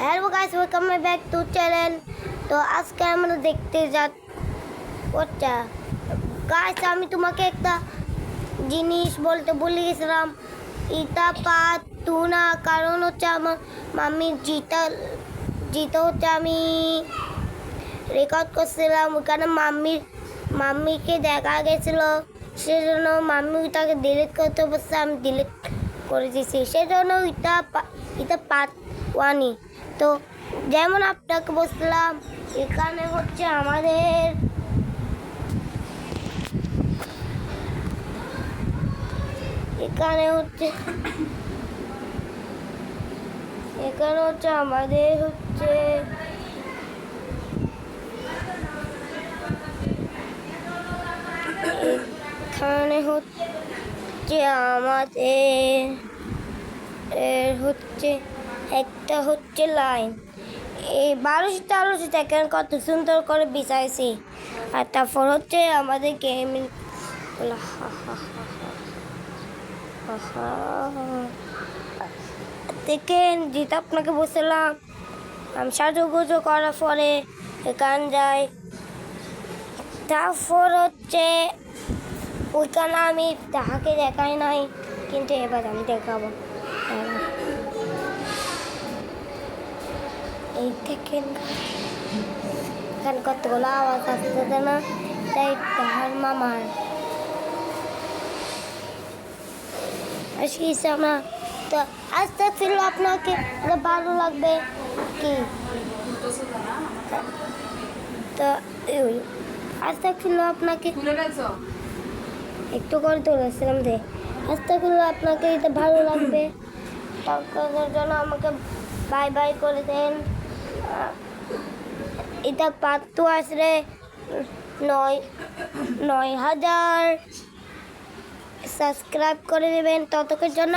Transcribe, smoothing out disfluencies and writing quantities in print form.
Hello guys, welcome my back to channel. তো আজকে আমরা দেখতে ওটা গাইস, আমি তোমাকে একটা জিনিস বলতে ভুলে গেছিলাম। এটা পারতো না, কারণ হচ্ছে আমার মাম্মির জিতা হচ্ছে আমি রেকর্ড করছিলাম, ওখানে মাম্মিকে দেখা গেছিল, সেজন্য মাম্মি তাকে ডিলিট করতে বলছে, আমি ডিলিট করে দিয়েছি, সেজন্য এটা পার্ট ওয়ানই। তো যেমন আপনাকে বলছিলাম, এখানে হচ্ছে আমাদের একটা হচ্ছে লাইন, এই 1213 দেখেন কত সুন্দর করে বিছাইছি। আর তারপর হচ্ছে আমাদের গেমিং দেখেন, যেটা আপনাকে বলছিলাম, আমি সাজুগুজু করার পরে গান যাই। তারপর হচ্ছে ওইখানে আমি তাহাকে দেখাই নাই, কিন্তু এবার আমি দেখাবো। এই দেখেন এখানে কতগুলো আওয়াজ আসতেছে না, তাই তাহার মামার আসিস না। তো আস্তে ছিল আপনাকে ভালো লাগবে কি? তো আস্তে ছিল আপনাকে একটু করে তুলেছিলাম যে আস্তে ছিল আপনাকে এটা ভালো লাগবে, তার জন্য আমাকে বাই বাই করে দেন। এটা পাত্র আসলে 9,000 সাবস্ক্রাইব করে দেবেন ততক্ষণের জন্য।